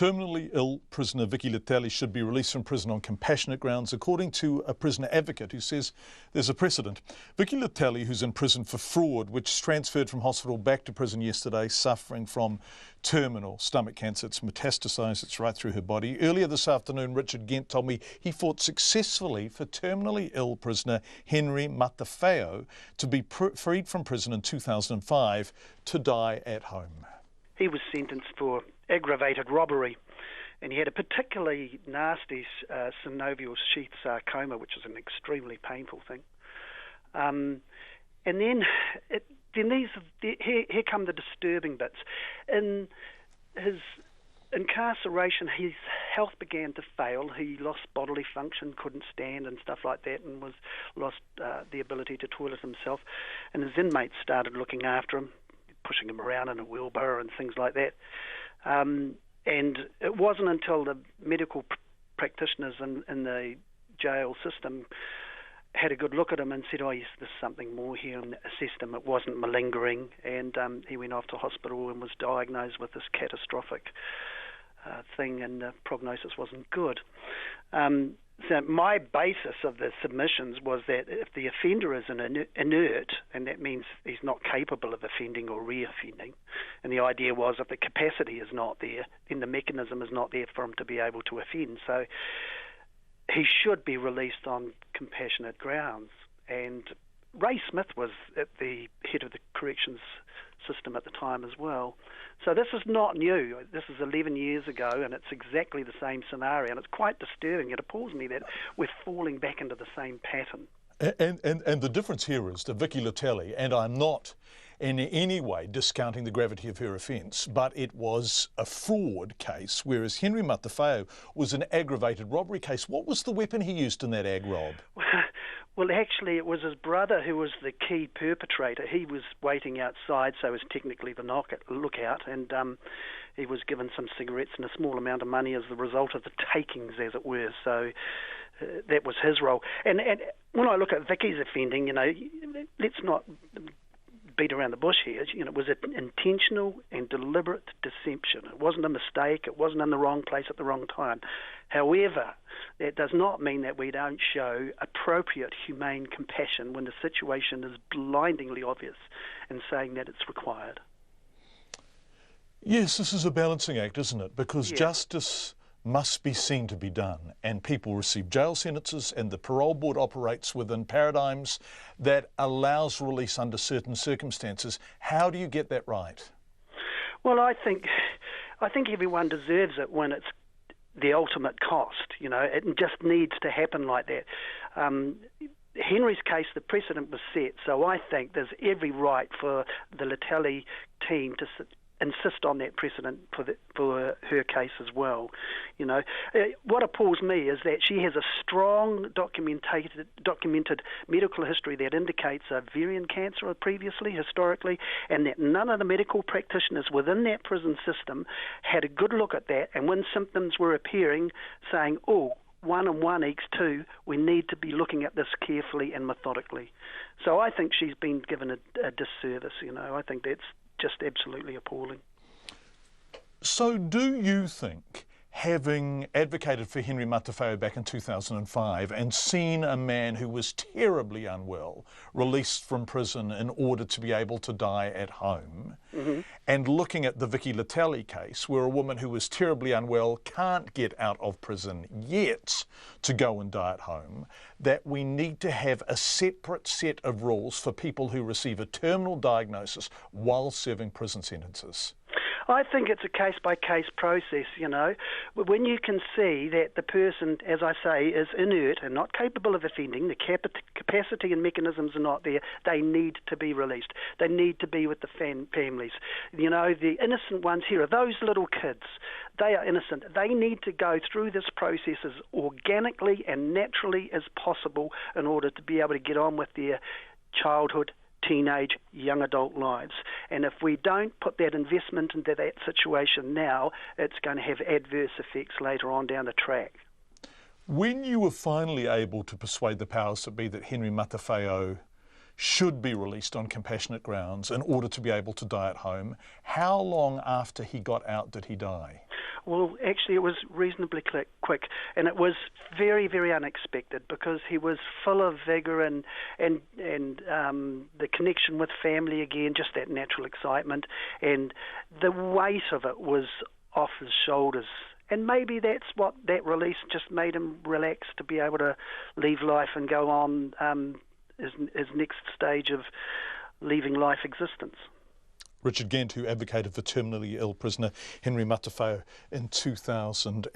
Terminally ill prisoner Vicky Letele should be released from prison on compassionate grounds, according to a prisoner advocate who says there's a precedent. Vicky Letele, who's in prison for fraud, which transferred from hospital back to prison yesterday, suffering from terminal stomach cancer. It's metastasised, it's right through her body. Earlier this afternoon, Richard Gent told me he fought successfully for terminally ill prisoner Henry Matafeo to be freed from prison in 2005 to die at home. He was sentenced for aggravated robbery, and he had a particularly nasty synovial sheath sarcoma, which is an extremely painful thing. And then here come the disturbing bits. In his incarceration, his health began to fail. He lost bodily function, couldn't stand and stuff like that, and lost the ability to toilet himself. And his inmates started looking after him, pushing him around in a wheelbarrow and things like that. And it wasn't until the medical practitioners in the jail system had a good look at him and said, oh yes, there's something more here, and assessed him. It wasn't malingering, and he went off to hospital and was diagnosed with this catastrophic thing, and the prognosis wasn't good. So my basis of the submissions was that if the offender is inert, and that means he's not capable of offending or re-offending, and the idea was if the capacity is not there, then the mechanism is not there for him to be able to offend. So he should be released on compassionate grounds. And Ray Smith was at the head of the corrections system at the time as well. So this is not new. This is 11 years ago, and it's exactly the same scenario, and it's quite disturbing. It appalls me that we're falling back into the same pattern. And the difference here is that Vicky Letele, and I'm not in any way discounting the gravity of her offence, but it was a fraud case, whereas Henry Matafeo was an aggravated robbery case. What was the weapon he used in that ag rob? Well, actually, it was his brother who was the key perpetrator. He was waiting outside, so was technically the lookout, and he was given some cigarettes and a small amount of money as the result of the takings, as it were. So that was his role. And when I look at Vicky's offending, let's not beat around the bush here. It was an intentional and deliberate deception. It wasn't a mistake. It wasn't in the wrong place at the wrong time. However, that does not mean that we don't show appropriate humane compassion when the situation is blindingly obvious, and saying that it's required. Yes, this is a balancing act, isn't it? Because justice must be seen to be done, and people receive jail sentences, and the parole board operates within paradigms that allows release under certain circumstances. How do you get that right? Well, I think everyone deserves it when it's the ultimate cost. It just needs to happen like that. Henry's case, the precedent was set, so I think there's every right for the Letele team to insist on that precedent for her case as well. What appalls me is that she has a strong documented medical history that indicates ovarian cancer previously, historically, and that none of the medical practitioners within that prison system had a good look at that, and when symptoms were appearing, saying, 1 and 1 equals 2, we need to be looking at this carefully and methodically. So I think she's been given a disservice. I think that's just absolutely appalling. So do you think, having advocated for Henry Matafeo back in 2005 and seen a man who was terribly unwell released from prison in order to be able to die at home, and looking at the Vicky Letele case where a woman who was terribly unwell can't get out of prison yet to go and die at home, that we need to have a separate set of rules for people who receive a terminal diagnosis while serving prison sentences? I think it's a case-by-case process, When you can see that the person, as I say, is inert and not capable of offending, the capacity and mechanisms are not there, they need to be released. They need to be with the families. The innocent ones here are those little kids. They are innocent. They need to go through this process as organically and naturally as possible in order to be able to get on with their childhood, teenage, young adult lives. And if we don't put that investment into that situation now, it's going to have adverse effects later on down the track. When you were finally able to persuade the powers that be that Henry Matafeo should be released on compassionate grounds in order to be able to die at home, how long after he got out did he die? Well, actually, it was reasonably quick, and it was very, very unexpected because he was full of vigour and the connection with family again, just that natural excitement, and the weight of it was off his shoulders. And maybe that's what that release just made him relax to be able to leave life and go on his next stage of leaving life existence. Richard Gent, who advocated for terminally ill prisoner Henry Matawhau in 2005.